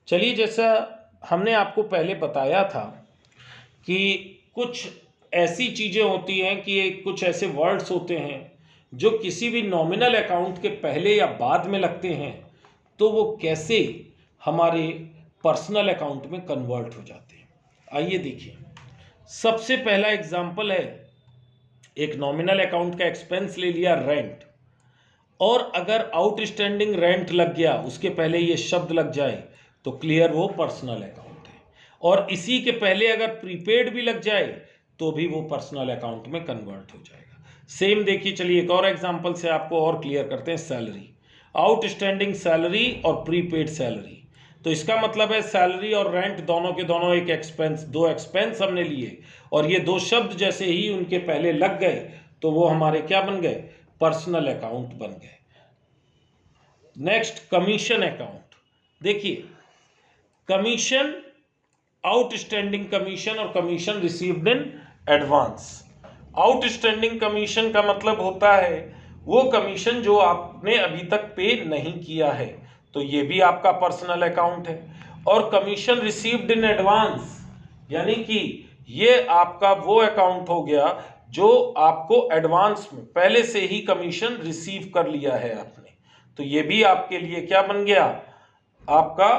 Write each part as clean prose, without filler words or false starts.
चलिए, जैसा हमने आपको पहले बताया था कि कुछ ऐसी चीज़ें होती हैं कि कुछ ऐसे वर्ड्स होते हैं जो किसी भी नॉमिनल अकाउंट के पहले या बाद में लगते हैं, तो वो कैसे हमारे पर्सनल अकाउंट में कन्वर्ट हो जाते हैं। आइए देखिए, सबसे पहला एग्जाम्पल है, एक नॉमिनल अकाउंट का एक्सपेंस ले लिया रेंट, और अगर आउटस्टैंडिंग रेंट लग गया, उसके पहले ये शब्द लग जाए तो क्लियर वो पर्सनल अकाउंट है, और इसी के पहले अगर प्रीपेड भी लग जाए तो भी वो पर्सनल अकाउंट में कन्वर्ट हो जाएगा। सेम देखिए, चलिए एक और एग्जांपल से आपको और क्लियर करते हैं। सैलरी, आउटस्टैंडिंग सैलरी और प्रीपेड सैलरी, तो इसका मतलब है सैलरी और रेंट दोनों के दोनों एक एक्सपेंस, दो एक्सपेंस हमने लिए, और ये दो शब्द जैसे ही उनके पहले लग गए तो वो हमारे क्या बन गए, पर्सनल अकाउंट बन गए। Next, commission account. देखिए, कमीशन, आउटस्टैंडिंग कमीशन और commission received in advance. Outstanding commission का मतलब होता है वो कमीशन जो आपने अभी तक पे नहीं किया है, तो ये भी आपका पर्सनल अकाउंट है। और कमीशन रिसीव्ड इन एडवांस यानी कि ये आपका वो अकाउंट हो गया जो आपको एडवांस में पहले से ही कमीशन रिसीव कर लिया है आपने, तो ये भी आपके लिए क्या बन गया, आपका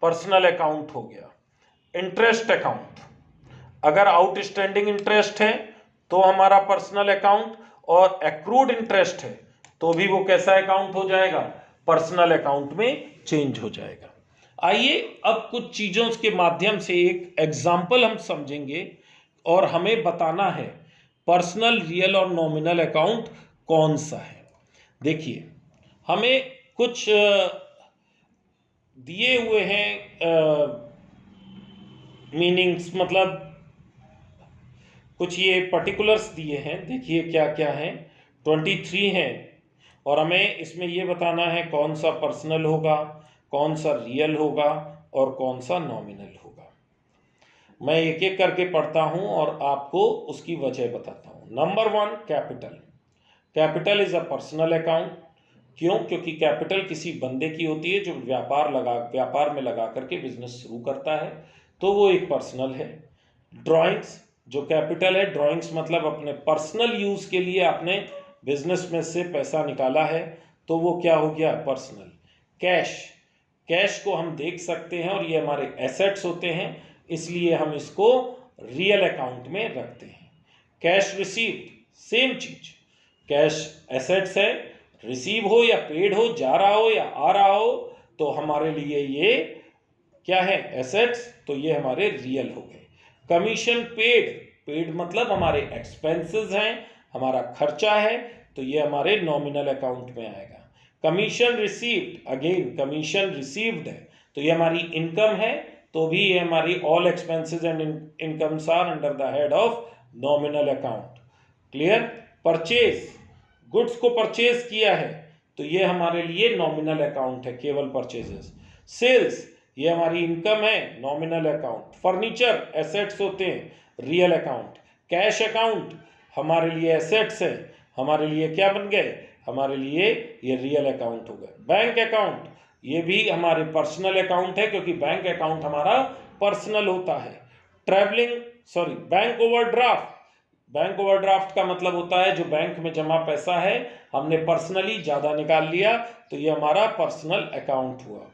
पर्सनल अकाउंट हो गया। इंटरेस्ट अकाउंट, अगर आउटस्टैंडिंग इंटरेस्ट है तो हमारा पर्सनल अकाउंट, और एक्रूड इंटरेस्ट है तो भी वो कैसा अकाउंट हो जाएगा, पर्सनल अकाउंट में चेंज हो जाएगा। आइए अब कुछ चीजों के माध्यम से एक एग्जाम्पल हम समझेंगे, और हमें बताना है पर्सनल, रियल और नॉमिनल अकाउंट कौन सा है। देखिए, हमें कुछ दिए हुए हैं मीनिंग्स, मतलब कुछ ये पर्टिकुलर्स दिए हैं। देखिए क्या क्या है, 23 हैं, और हमें इसमें ये बताना है कौन सा पर्सनल होगा, कौन सा रियल होगा और कौन सा नॉमिनल होगा। मैं एक एक करके पढ़ता हूं और आपको उसकी वजह बताता हूं। Number 1, capital. Capital is a personal account. क्यों? क्योंकि कैपिटल किसी बंदे की होती है जो व्यापार में लगा करके बिजनेस शुरू करता है, तो वो एक पर्सनल है। ड्राइंग्स, जो कैपिटल है, ड्राइंग्स मतलब अपने पर्सनल यूज के लिए आपने बिजनेस में से पैसा निकाला है, तो वो क्या हो गया, पर्सनल। कैश, कैश को हम देख सकते हैं और ये हमारे एसेट्स होते हैं, इसलिए हम इसको रियल अकाउंट में रखते हैं। कैश रिसीव्ड, सेम चीज, कैश एसेट्स है, रिसीव हो या पेड हो, जा रहा हो या आ रहा हो, तो हमारे लिए ये क्या है, एसेट्स, तो ये हमारे रियल हो गए। कमीशन पेड, पेड मतलब हमारे एक्सपेंसेस हैं, हमारा खर्चा है, तो ये हमारे नॉमिनल अकाउंट में आएगा। Commission received, again commission received है, तो ये हमारी इनकम है, तो भी ये हमारी all expenses and incomes are under the head of nominal account. Clear? Purchase, goods को परचेज किया है, तो ये हमारे लिए नॉमिनल अकाउंट है, केवल परचेजेस। सेल्स, ये हमारी इनकम है, नॉमिनल अकाउंट। फर्नीचर एसेट्स होते हैं, रियल अकाउंट। कैश अकाउंट हमारे लिए एसेट्स है, हमारे लिए क्या बन गए, हमारे लिए ये रियल अकाउंट हो गए। बैंक अकाउंट, ये भी हमारे पर्सनल अकाउंट है, क्योंकि बैंक अकाउंट हमारा पर्सनल होता है। बैंक ओवरड्राफ्ट, बैंक ओवरड्राफ्ट का मतलब होता है जो बैंक में जमा पैसा है, हमने पर्सनली ज्यादा निकाल लिया, तो ये हमारा पर्सनल अकाउंट हुआ।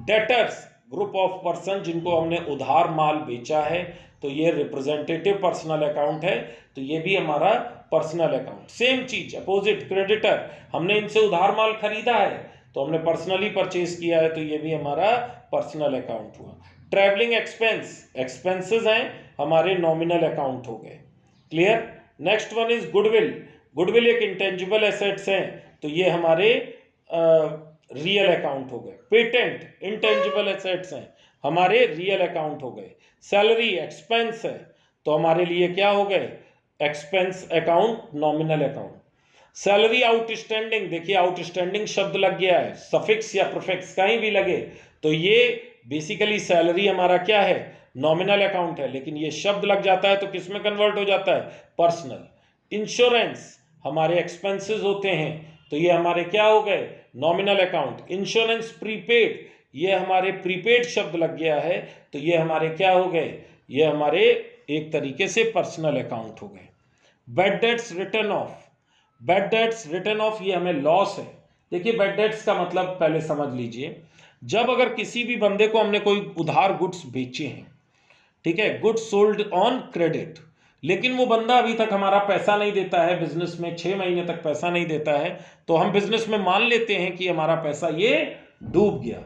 डेटर्स, ग्रुप ऑफ पर्सन जिनको हमने उधार माल बेचा है, तो ये रिप्रेजेंटेटिव पर्सनल अकाउंट है, तो ये भी हमारा पर्सनल अकाउंट। सेम चीज अपोजिट, क्रेडिटर, हमने इनसे उधार माल खरीदा है, तो हमने पर्सनली परचेज किया है, तो ये भी हमारा पर्सनल अकाउंट हुआ। ट्रैवलिंग एक्सपेंस, एक्सपेंसेस हैं, हमारे नॉमिनल अकाउंट हो गए। Clear? Next one is goodwill. Goodwill एक इंटेंजिबल एसेट्स हैं, तो ये हमारे रियल अकाउंट हो गए। पेटेंट इंटेंजिबल एसेट्स हैं, हमारे रियल अकाउंट हो गए। सैलरी एक्सपेंस है, तो हमारे लिए क्या हो गए, expense account, nominal account. Salary outstanding, देखिए आउटस्टैंडिंग शब्द लग गया है, सफिक्स या प्रीफिक्स कहीं भी लगे, तो ये बेसिकली सैलरी हमारा क्या है, नॉमिनल अकाउंट है, लेकिन ये शब्द लग जाता है तो किस में कन्वर्ट हो जाता है, पर्सनल। इंश्योरेंस हमारे एक्सपेंसेस होते हैं, तो ये हमारे क्या हो गए, नॉमिनल अकाउंट। इंश्योरेंस प्रीपेड, ये हमारे प्रीपेड शब्द लग गया है, तो ये हमारे क्या हो गए, ये हमारे एक तरीके से पर्सनल अकाउंट हो गए। Bad debts return of, bad debts return of ये हमें लॉस है। देखिए बैड डेट्स का मतलब पहले समझ लीजिए, जब अगर किसी भी बंदे को हमने कोई उधार गुड्स बेचे हैं, ठीक है, गुड्स सोल्ड ऑन क्रेडिट, लेकिन वो बंदा अभी तक हमारा पैसा नहीं देता है, बिजनेस में 6 महीने तक पैसा नहीं देता है, तो हम बिजनेस में मान लेते हैं कि हमारा पैसा ये डूब गया।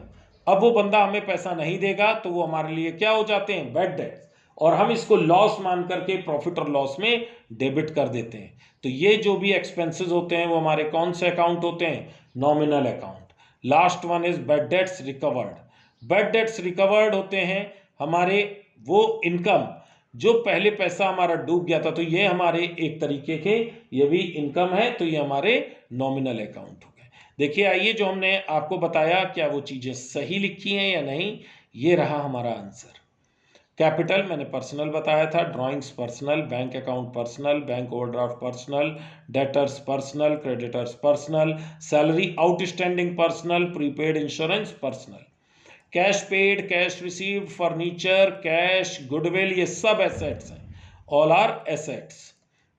अब वो बंदा हमें पैसा नहीं देगा तो वो हमारे लिए क्या हो जाते हैं, बैड डेट्स, और हम इसको लॉस मान करके प्रॉफिट और लॉस में डेबिट कर देते हैं। तो ये जो भी एक्सपेंसेस होते हैं वो हमारे कौन से अकाउंट होते हैं, nominal account. Last one is bad debts recovered. Bad debts recovered होते हैं हमारे वो इनकम जो पहले पैसा हमारा डूब गया था, तो ये हमारे एक तरीके के ये भी इनकम है, तो ये हमारे नॉमिनल अकाउंट हो गए। देखिए आइए, जो हमने आपको बताया क्या वो चीजें सही लिखी हैं या नहीं, ये रहा हमारा आंसर। कैपिटल मैंने पर्सनल बताया था, drawings personal, bank account personal, bank overdraft personal, debtors personal, creditors personal, salary outstanding personal, prepaid insurance personal, cash paid, cash received, furniture, cash, goodwill, ये सब एसेट्स हैं, ऑल आर एसेट्स।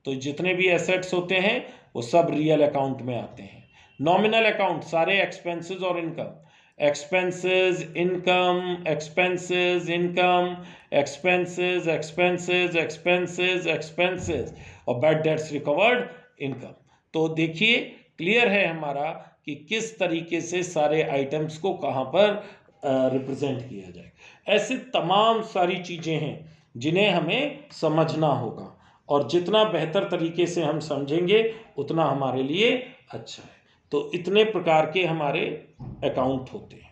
तो जितने भी assets होते हैं वो सब रियल अकाउंट में आते हैं। नॉमिनल अकाउंट सारे एक्सपेंसेस और income, expenses income, expenses income, expenses expenses expenses expenses, और बैड डेट्स रिकवर्ड इनकम। तो देखिए क्लियर है हमारा कि किस तरीके से सारे आइटम्स को कहाँ पर रिप्रेजेंट किया जाए। ऐसे तमाम सारी चीज़ें हैं जिन्हें हमें समझना होगा, और जितना बेहतर तरीके से हम समझेंगे उतना हमारे लिए अच्छा है। तो इतने प्रकार के हमारे अकाउंट होते हैं।